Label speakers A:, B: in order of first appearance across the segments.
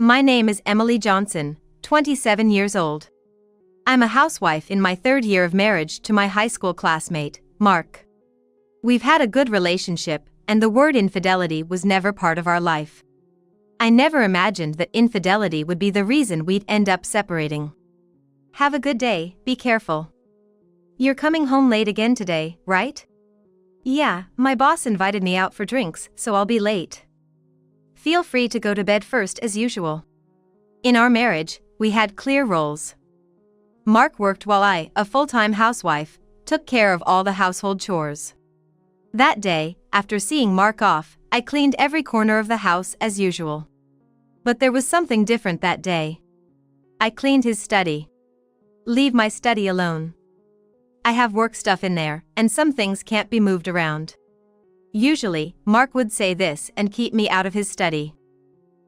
A: My name is Emily Johnson, 27 years old. I'm a housewife in my third year of marriage to my high school classmate, Mark. We've had a good relationship, and the word infidelity was never part of our life. I never imagined that infidelity would be the reason we'd end up separating. Have a good day, be careful. You're coming home late again today, right? Yeah, my boss invited me out for drinks, so I'll be late. Feel free to go to bed first as usual. In our marriage, we had clear roles. Mark worked while I, a full-time housewife, took care of all the household chores. That day, after seeing Mark off, I cleaned every corner of the house as usual. But there was something different that day. I cleaned his study. Leave my study alone. I have work stuff in there, and some things can't be moved around. Usually, Mark would say this and keep me out of his study.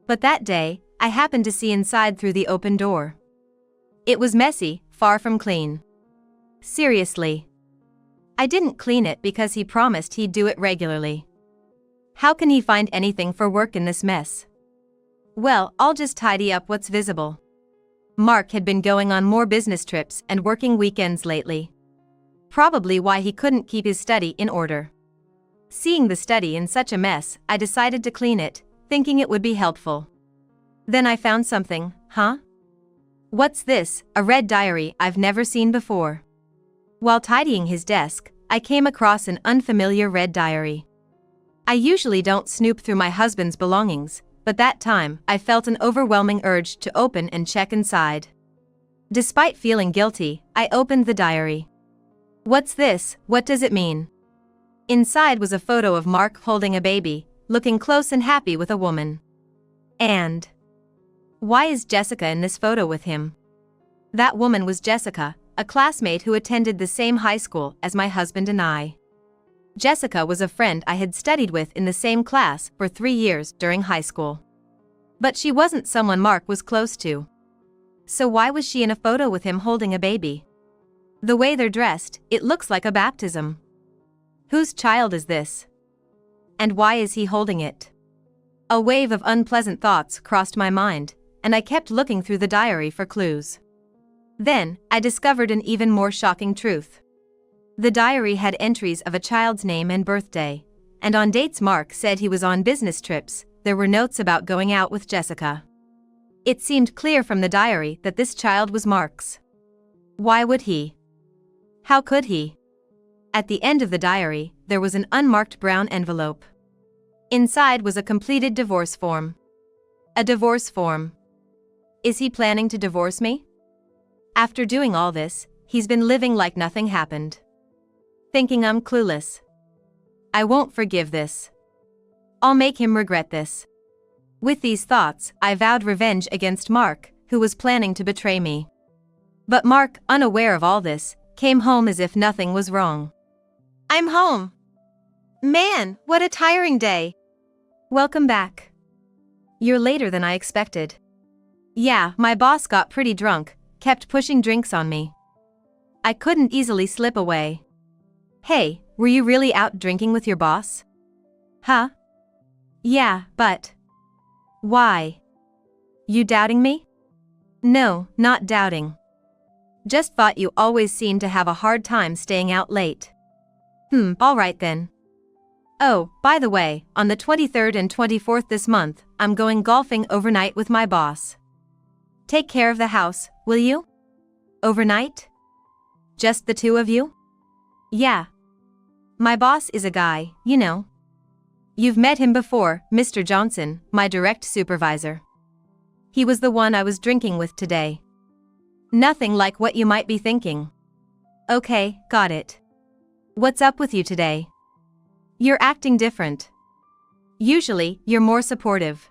A: But that day, I happened to see inside through the open door. It was messy, far from clean. Seriously. I didn't clean it because he promised he'd do it regularly. How can he find anything for work in this mess? Well, I'll just tidy up what's visible. Mark had been going on more business trips and working weekends lately. Probably why he couldn't keep his study in order. Seeing the study in such a mess, I decided to clean it, thinking it would be helpful. Then I found something, What's this? A red diary I've never seen before. While tidying his desk, I came across an unfamiliar red diary. I usually don't snoop through my husband's belongings, but that time I felt an overwhelming urge to open and check inside. Despite feeling guilty, I opened the diary. What's this? What does it mean? Inside was a photo of Mark holding a baby, looking close and happy with a woman. And why is Jessica in this photo with him? That woman was Jessica, a classmate who attended the same high school as my husband and I. Jessica was a friend I had studied with in the same class for 3 years during high school. But she wasn't someone Mark was close to. So why was she in a photo with him holding a baby? The way they're dressed, it looks like a baptism. Whose child is this? And why is he holding it? A wave of unpleasant thoughts crossed my mind, and I kept looking through the diary for clues. Then, I discovered an even more shocking truth. The diary had entries of a child's name and birthday, and on dates Mark said he was on business trips, there were notes about going out with Jessica. It seemed clear from the diary that this child was Mark's. Why would he? How could he? At the end of the diary, there was an unmarked brown envelope. Inside was a completed divorce form. A divorce form. Is he planning to divorce me? After doing all this, he's been living like nothing happened. Thinking I'm clueless. I won't forgive this. I'll make him regret this. With these thoughts, I vowed revenge against Mark, who was planning to betray me. But Mark, unaware of all this, came home as if nothing was wrong. I'm home. Man, what a tiring day. Welcome back. You're later than I expected. Yeah, my boss got pretty drunk, kept pushing drinks on me. I couldn't easily slip away. Hey, were you really out drinking with your boss? Huh? Yeah, but why? You doubting me? No, not doubting. Just thought you always seemed to have a hard time staying out late. Alright then. Oh, by the way, on the 23rd and 24th this month, I'm going golfing overnight with my boss. Take care of the house, will you? Overnight? Just the two of you? Yeah. My boss is a guy, you know. You've met him before, Mr. Johnson, my direct supervisor. He was the one I was drinking with today. Nothing like what you might be thinking. Okay, got it. What's up with you today? You're acting different. Usually, you're more supportive.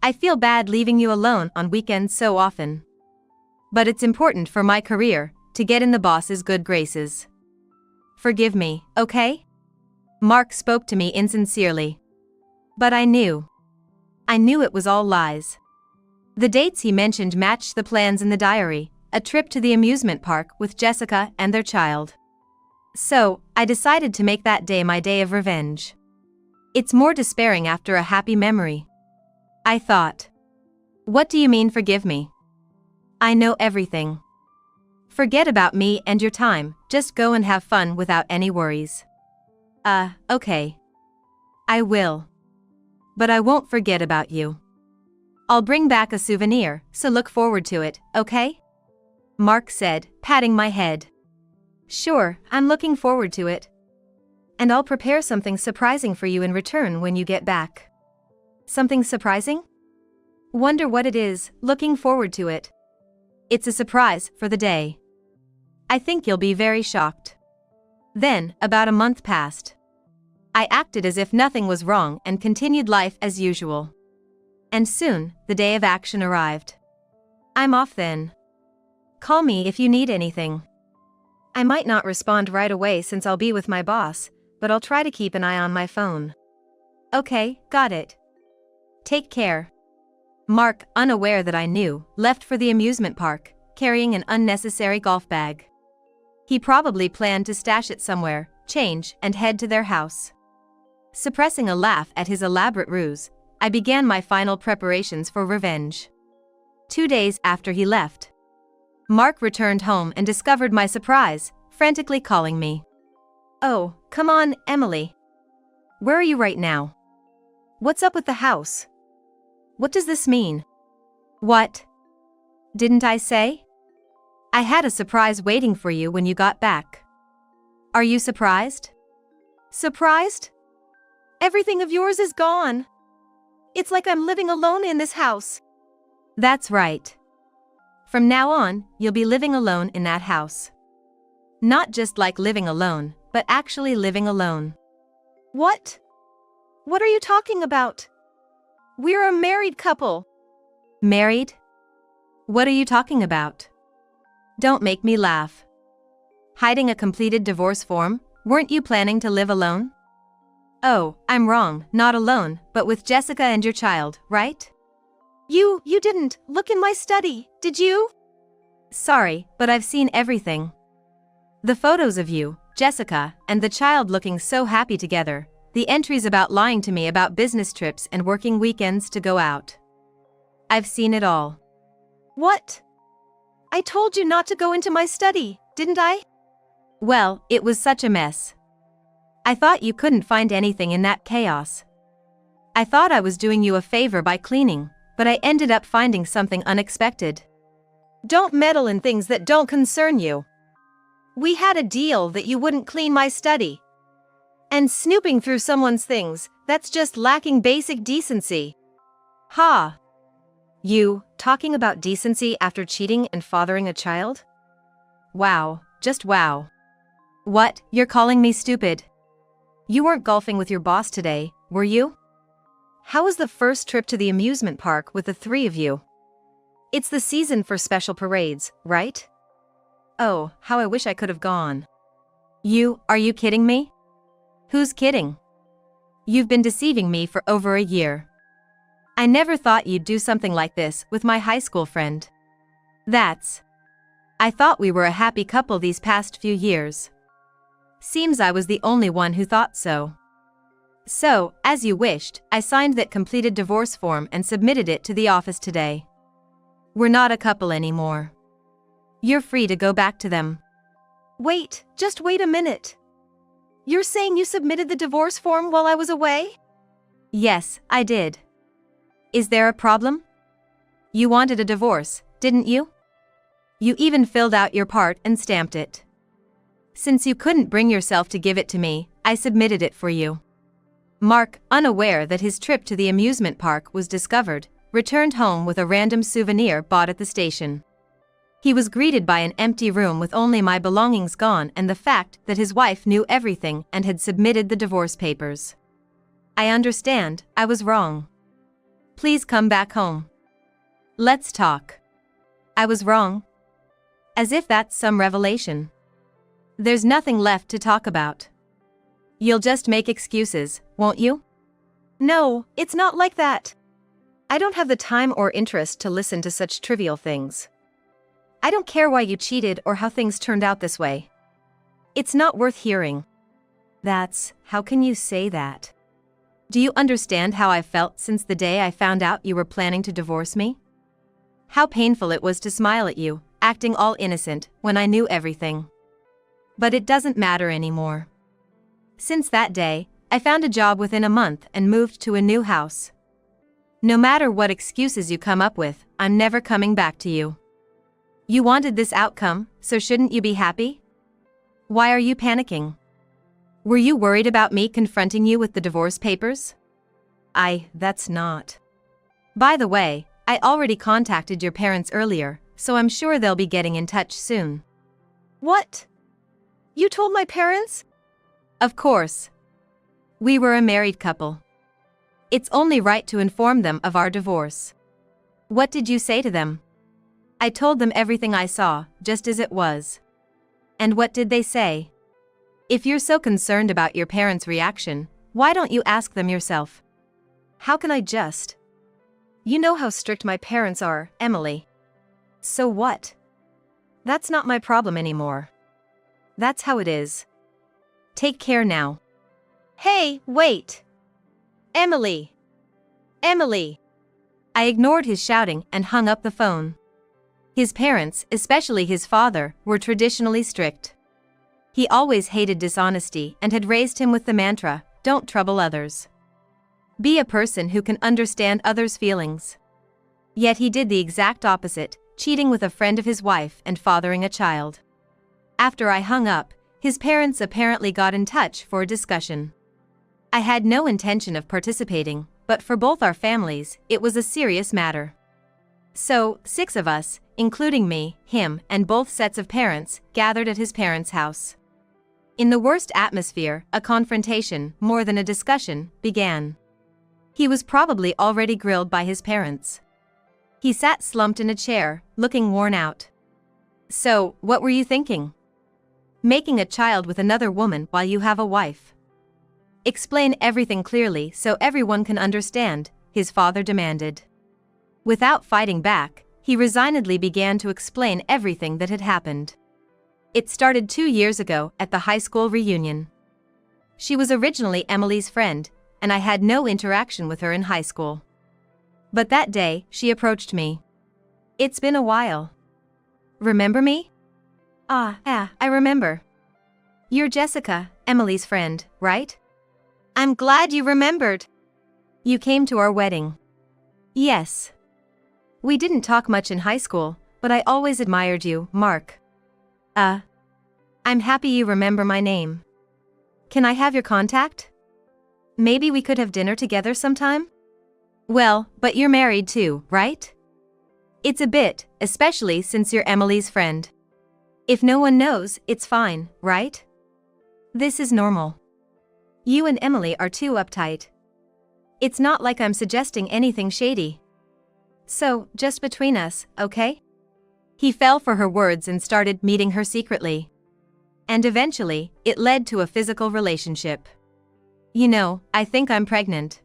A: I feel bad leaving you alone on weekends so often. But it's important for my career to get in the boss's good graces. Forgive me, okay? Mark spoke to me insincerely. But I knew. I knew it was all lies. The dates he mentioned matched the plans in the diary, a trip to the amusement park with Jessica and their child. So, I decided to make that day my day of revenge. It's more despairing after a happy memory. I thought. What do you mean forgive me? I know everything. Forget about me and your time, just go and have fun without any worries. Okay. I will. But I won't forget about you. I'll bring back a souvenir, so look forward to it, okay? Mark said, patting my head. Sure, I'm looking forward to it. And I'll prepare something surprising for you in return when you get back. Something surprising? Wonder what it is, looking forward to it. It's a surprise for the day. I think you'll be very shocked. Then, about a month passed. I acted as if nothing was wrong and continued life as usual. And soon, the day of action arrived. I'm off then. Call me if you need anything. I might not respond right away since I'll be with my boss, but I'll try to keep an eye on my phone. Okay, got it. Take care. Mark, unaware that I knew, left for the amusement park, carrying an unnecessary golf bag. He probably planned to stash it somewhere, change, and head to their house. Suppressing a laugh at his elaborate ruse, I began my final preparations for revenge. 2 days after he left, Mark returned home and discovered my surprise, frantically calling me. Oh, come on, Emily. Where are you right now? What's up with the house? What does this mean? What? Didn't I say? I had a surprise waiting for you when you got back. Are you surprised? Surprised? Everything of yours is gone. It's like I'm living alone in this house. That's right. From now on, you'll be living alone in that house. Not just like living alone, but actually living alone. What? What are you talking about? We're a married couple. Married? What are you talking about? Don't make me laugh. Hiding a completed divorce form? Weren't you planning to live alone? Oh, I'm wrong, not alone, but with Jessica and your child, right? You didn't look in my study, did you? Sorry, but I've seen everything. The photos of you, Jessica, and the child looking so happy together, the entries about lying to me about business trips and working weekends to go out. I've seen it all. What? I told you not to go into my study, didn't I? Well, it was such a mess. I thought you couldn't find anything in that chaos. I thought I was doing you a favor by cleaning, but I ended up finding something unexpected. Don't meddle in things that don't concern you. We had a deal that you wouldn't clean my study. And snooping through someone's things, that's just lacking basic decency. Ha! You, talking about decency after cheating and fathering a child? Wow, just wow. What, you're calling me stupid? You weren't golfing with your boss today, were you? How was the first trip to the amusement park with the three of you? It's the season for special parades, right? Oh, how I wish I could have gone. Are you kidding me? Who's kidding? You've been deceiving me for over a year. I never thought you'd do something like this with my high school friend. I thought we were a happy couple these past few years. Seems I was the only one who thought so. So, as you wished, I signed that completed divorce form and submitted it to the office today. We're not a couple anymore. You're free to go back to them. Wait, just wait a minute. You're saying you submitted the divorce form while I was away? Yes, I did. Is there a problem? You wanted a divorce, didn't you? You even filled out your part and stamped it. Since you couldn't bring yourself to give it to me, I submitted it for you. Mark, unaware that his trip to the amusement park was discovered, returned home with a random souvenir bought at the station. He was greeted by an empty room with only my belongings gone and the fact that his wife knew everything and had submitted the divorce papers. I understand, I was wrong. Please come back home. Let's talk. I was wrong? As if that's some revelation. There's nothing left to talk about. You'll just make excuses, won't you? No, it's not like that. I don't have the time or interest to listen to such trivial things. I don't care why you cheated or how things turned out this way. It's not worth hearing. How can you say that? Do you understand how I felt since the day I found out you were planning to divorce me? how painful it was to smile at you, acting all innocent, when I knew everything. But it doesn't matter anymore. Since that day, I found a job within a month and moved to a new house. No matter what excuses you come up with, I'm never coming back to you. You wanted this outcome, so shouldn't you be happy? Why are you panicking? Were you worried about me confronting you with the divorce papers? That's not. By the way, I already contacted your parents earlier, so I'm sure they'll be getting in touch soon.
B: What? You told my parents?
A: Of course. We were a married couple. It's only right to inform them of our divorce. What did you say to them? I told them everything I saw, just as it was. And what did they say? If you're so concerned about your parents' reaction, why don't you ask them yourself?
B: How can I just? You know how strict my parents are, Emily.
A: So what? That's not my problem anymore. That's how it is. Take care now.
B: Hey, wait! Emily! Emily!
A: I ignored his shouting and hung up the phone. His parents, especially his father, were traditionally strict. He always hated dishonesty and had raised him with the mantra, "Don't trouble others. Be a person who can understand others' feelings." Yet he did the exact opposite, cheating with a friend of his wife and fathering a child. After I hung up, his parents apparently got in touch for a discussion. I had no intention of participating, but for both our families, it was a serious matter. So, 6 of us, including me, him, and both sets of parents, gathered at his parents' house. In the worst atmosphere, a confrontation, more than a discussion, began. He was probably already grilled by his parents. He sat slumped in a chair, looking worn out. "So, what were you thinking? Making a child with another woman while you have a wife? Explain everything clearly so everyone can understand," his father demanded. Without fighting back, he resignedly began to explain everything that had happened. It started 2 years ago at the high school reunion. She was originally Emily's friend, and I had no interaction with her in high school. But that day, she approached me. "It's been a while. Remember me?" I remember. You're Jessica, Emily's friend, right?"
B: I'm glad you remembered.
A: "You came to our wedding." "Yes. We didn't talk much in high school, but I always admired you, Mark." I'm happy you remember my name. Can I have your contact? Maybe we could have dinner together sometime?" "Well, but you're married too, right?" "It's a bit, especially since you're Emily's friend. If no one knows, it's fine, right? This is normal. You and Emily are too uptight. It's not like I'm suggesting anything shady. So, just between us, okay?" He fell for her words and started meeting her secretly. And eventually, it led to a physical relationship. "You know, I think I'm pregnant.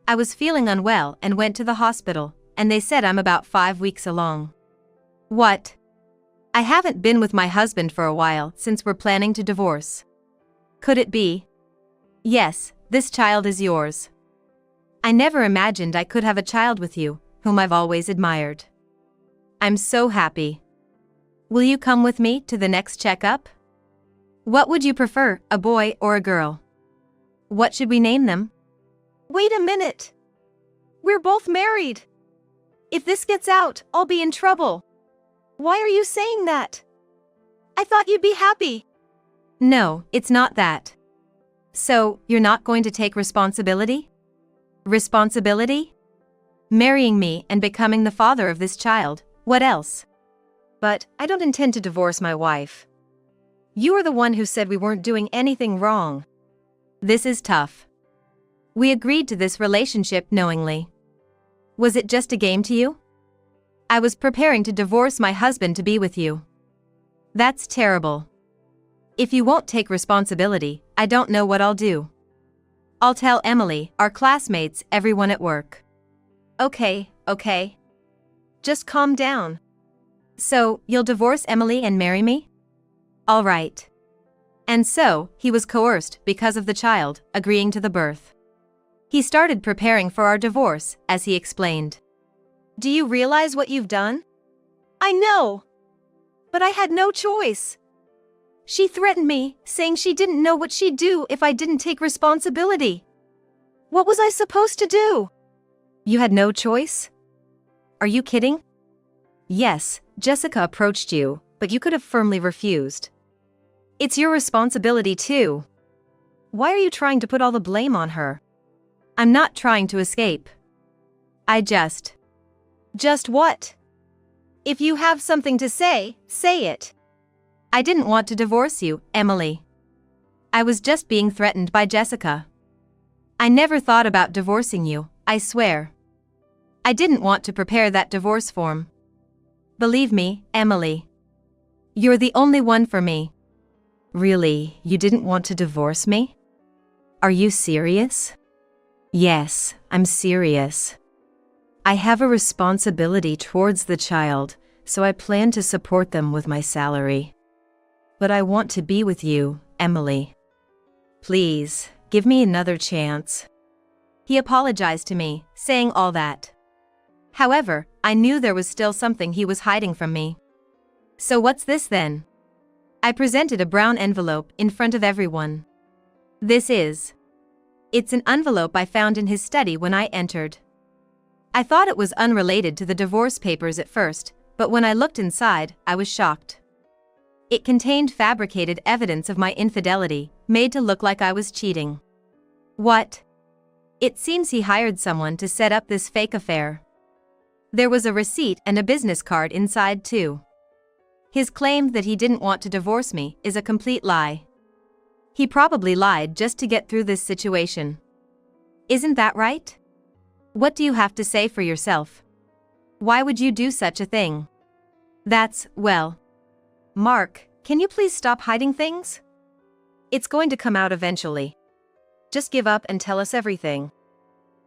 A: I was feeling unwell and went to the hospital, and they said I'm about 5 weeks along." "What?" "I haven't been with my husband for a while since we're planning to divorce." "Could it be?" "Yes, this child is yours. I never imagined I could have a child with you, whom I've always admired. I'm so happy. Will you come with me to the next checkup?" "What would you prefer, a boy or a girl? What should we name them?"
B: Wait a minute. We're both married. If this gets out, I'll be in trouble. Why are you saying that? I thought you'd be happy.
A: "No, it's not that. So, you're not going to take responsibility?" "Responsibility? Marrying me and becoming the father of this child, what else?" "But, I don't intend to divorce my wife. You are the one who said we weren't doing anything wrong." "This is tough. We agreed to this relationship knowingly. Was it just a game to you? I was preparing to divorce my husband to be with you. That's terrible. If you won't take responsibility, I don't know what I'll do. I'll tell Emily, our classmates, everyone at work." Okay. Just calm down. "So, you'll divorce Emily and marry me?" "All right." And so, he was coerced because of the child, agreeing to the birth. He started preparing for our divorce, as he explained.
B: Do you realize what you've done? I know. But I had no choice. She threatened me, saying she didn't know what she'd do if I didn't take responsibility. What was I supposed to do?
A: You had no choice? Are you kidding? Yes, Jessica approached you, but you could have firmly refused. It's your responsibility too. Why are you trying to put all the blame on her? I'm not trying to escape. Just
B: what? If you have something to say, say it.
A: I didn't want to divorce you, Emily. I was just being threatened by Jessica. I never thought about divorcing you, I swear. I didn't want to prepare that divorce form. Believe me, Emily. You're the only one for me. Really, you didn't want to divorce me? Are you serious? Yes, I'm serious. I have a responsibility towards the child, so I plan to support them with my salary. But I want to be with you, Emily. Please, give me another chance. He apologized to me, saying all that. However, I knew there was still something he was hiding from me. So what's this then? I presented a brown envelope in front of everyone. It's an envelope I found in his study when I entered. I thought it was unrelated to the divorce papers at first, but when I looked inside, I was shocked. It contained fabricated evidence of my infidelity, made to look like I was cheating. What? It seems he hired someone to set up this fake affair. There was a receipt and a business card inside too. His claim that he didn't want to divorce me is a complete lie. He probably lied just to get through this situation. Isn't that right? What do you have to say for yourself? Why would you do such a thing? Mark, can you please stop hiding things? It's going to come out eventually. Just give up and tell us everything.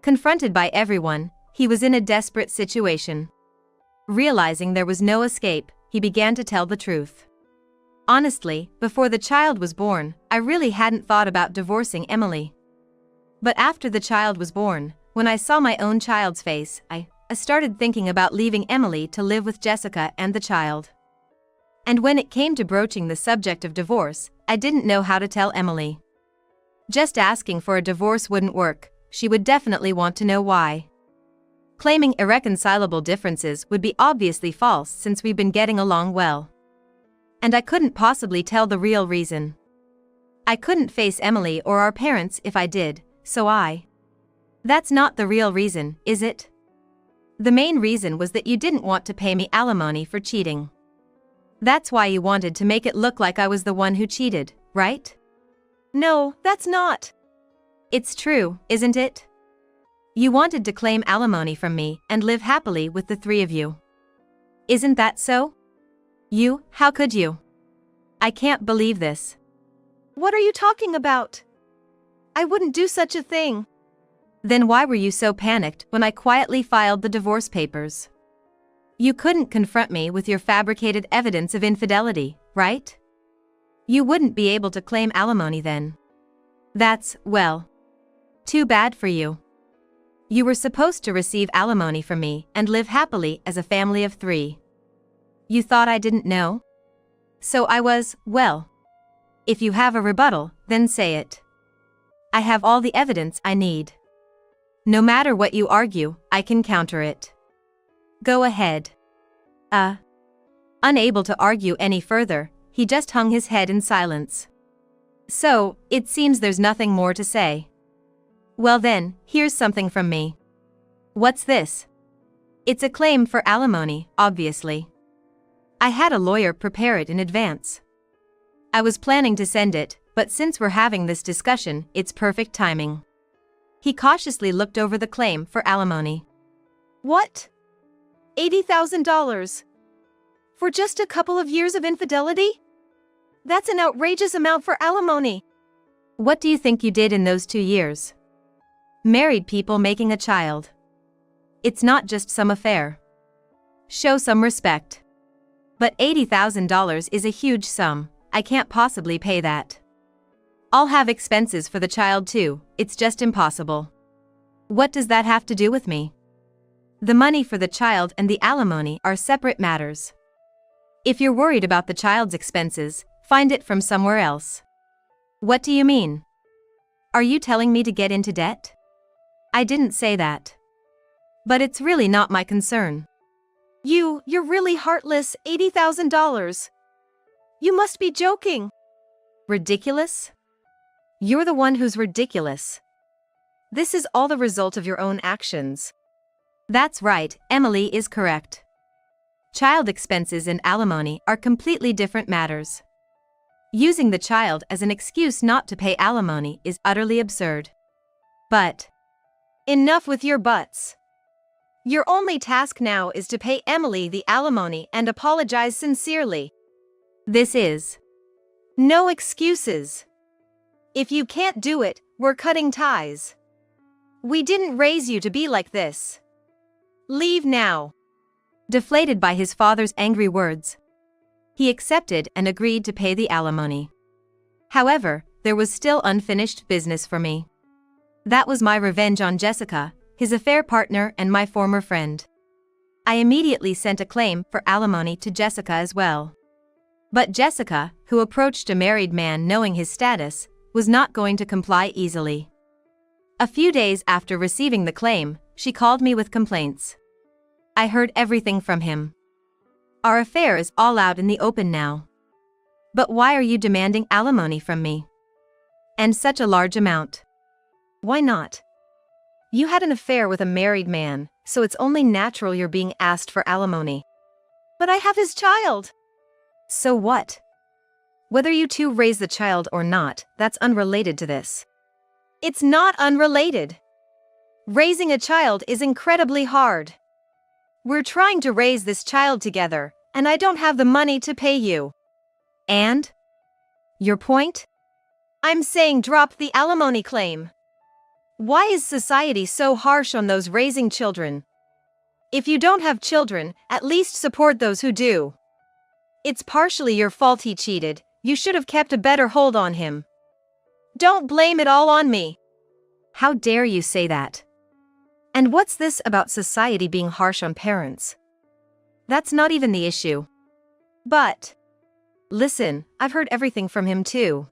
A: Confronted by everyone, he was in a desperate situation. Realizing there was no escape, he began to tell the truth. Honestly, before the child was born, I really hadn't thought about divorcing Emily. But after the child was born, when I saw my own child's face, I started thinking about leaving Emily to live with Jessica and the child. And when it came to broaching the subject of divorce, I didn't know how to tell Emily. Just asking for a divorce wouldn't work, she would definitely want to know why. Claiming irreconcilable differences would be obviously false since we've been getting along well. And I couldn't possibly tell the real reason. I couldn't face Emily or our parents if I did, That's not the real reason, is it? The main reason was that you didn't want to pay me alimony for cheating. That's why you wanted to make it look like I was the one who cheated, right?
B: No, that's not.
A: It's true, isn't it? You wanted to claim alimony from me and live happily with the three of you. Isn't that so? How could you? I can't believe this.
B: What are you talking about? I wouldn't do such a thing.
A: Then why were you so panicked when I quietly filed the divorce papers? You couldn't confront me with your fabricated evidence of infidelity, right? You wouldn't be able to claim alimony then. Too bad for you. You were supposed to receive alimony from me and live happily as a family of three. You thought I didn't know? So I was, if you have a rebuttal, then say it. I have all the evidence I need. No matter what you argue, I can counter it. Go ahead. Unable to argue any further, he just hung his head in silence. So, it seems there's nothing more to say. Well then, here's something from me. What's this? It's a claim for alimony, obviously. I had a lawyer prepare it in advance. I was planning to send it, but since we're having this discussion, it's perfect timing. He cautiously looked over the claim for alimony.
B: What? $80,000? For just a couple of years of infidelity? That's an outrageous amount for alimony.
A: What do you think you did in those 2 years? Married people making a child. It's not just some affair. Show some respect. But $80,000 is a huge sum, I can't possibly pay that. I'll have expenses for the child too, it's just impossible. What does that have to do with me? The money for the child and the alimony are separate matters. If you're worried about the child's expenses, find it from somewhere else. What do you mean? Are you telling me to get into debt? I didn't say that. But it's really not my concern.
B: You're really heartless. $80,000. You must be joking.
A: Ridiculous? You're the one who's ridiculous. This is all the result of your own actions. That's right, Emily is correct. Child expenses and alimony are completely different matters. Using the child as an excuse not to pay alimony is utterly absurd. But
B: enough with your buts. Your only task now is to pay Emily the alimony and apologize sincerely.
A: This is
B: no excuses. If you can't do it, we're cutting ties. We didn't raise you to be like this. Leave now.
A: Deflated by his father's angry words, he accepted and agreed to pay the alimony. However, there was still unfinished business for me. That was my revenge on Jessica, his affair partner and my former friend. I immediately sent a claim for alimony to Jessica as well. But Jessica, who approached a married man knowing his status, was not going to comply easily. A few days after receiving the claim, she called me with complaints. I heard everything from him. Our affair is all out in the open now. But why are you demanding alimony from me? And such a large amount?
B: Why not? You had an affair with a married man, so it's only natural you're being asked for alimony. But I have his child.
A: So what?
B: Whether you two raise the child or not, that's unrelated to this. It's not unrelated. Raising a child is incredibly hard. We're trying to raise this child together, and I don't have the money to pay you.
A: And? Your point?
B: I'm saying drop the alimony claim. Why is society so harsh on those raising children? If you don't have children, at least support those who do. It's partially your fault he cheated. You should have kept a better hold on him. Don't blame it all on me.
A: How dare you say that? And what's this about society being harsh on parents? That's not even the issue.
B: But
A: listen, I've heard everything from him too.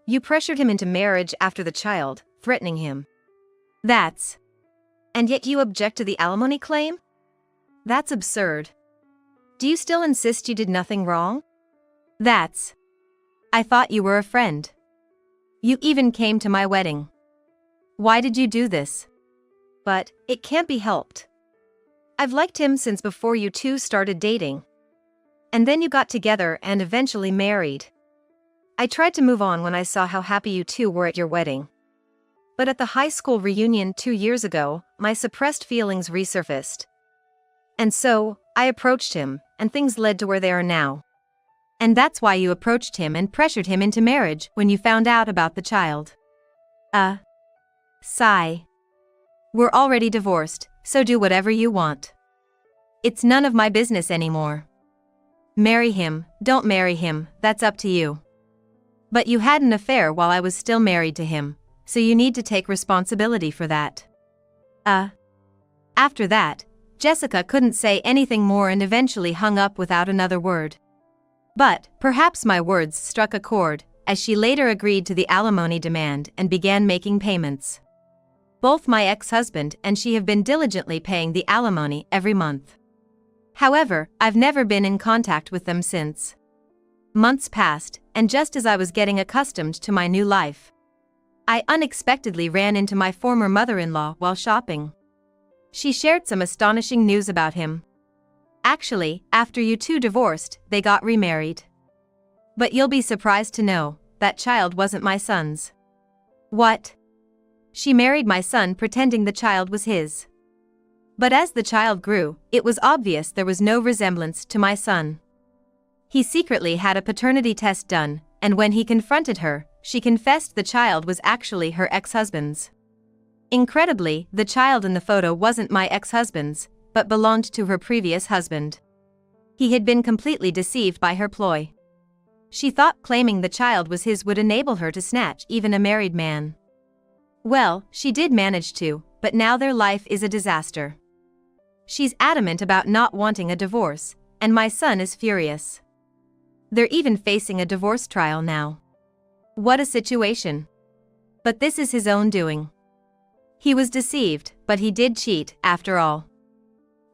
A: You pressured him into marriage after the child, threatening him. And yet you object to the alimony claim? That's absurd. Do you still insist you did nothing wrong? I thought you were a friend. You even came to my wedding. Why did you do this?
B: But it can't be helped. I've liked him since before you two started dating. And then you got together and eventually married. I tried to move on when I saw how happy you two were at your wedding. But at the high school reunion 2 years ago, my suppressed feelings resurfaced. And so, I approached him, and things led to where they are now.
A: And that's why you approached him and pressured him into marriage when you found out about the child. Sigh. We're already divorced, so do whatever you want. It's none of my business anymore. Marry him, don't marry him, that's up to you. But you had an affair while I was still married to him, so you need to take responsibility for that. After that, Jessica couldn't say anything more and eventually hung up without another word. But perhaps my words struck a chord, as she later agreed to the alimony demand and began making payments. Both my ex-husband and she have been diligently paying the alimony every month. However, I've never been in contact with them since. Months passed, and just as I was getting accustomed to my new life, I unexpectedly ran into my former mother-in-law while shopping. She shared some astonishing news about him. Actually, after you two divorced, they got remarried. But you'll be surprised to know, that child wasn't my son's.
B: What?
A: She married my son pretending the child was his. But as the child grew, it was obvious there was no resemblance to my son. He secretly had a paternity test done, and when he confronted her, she confessed the child was actually her ex-husband's. Incredibly, the child in the photo wasn't my ex-husband's, but belonged to her previous husband. He had been completely deceived by her ploy. She thought claiming the child was his would enable her to snatch even a married man. Well, she did manage to, but now their life is a disaster. She's adamant about not wanting a divorce, and my son is furious. They're even facing a divorce trial now. What a situation. But this is his own doing. He was deceived, but he did cheat, after all.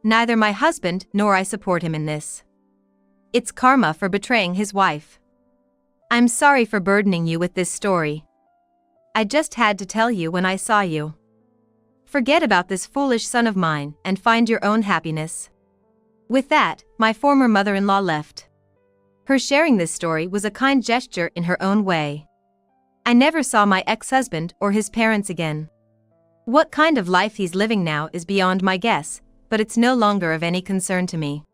A: Neither my husband nor I support him in this. It's karma for betraying his wife. I'm sorry for burdening you with this story. I just had to tell you when I saw you. Forget about this foolish son of mine and find your own happiness. With that, my former mother-in-law left. Her sharing this story was a kind gesture in her own way. I never saw my ex-husband or his parents again. What kind of life he's living now is beyond my guess, but it's no longer of any concern to me.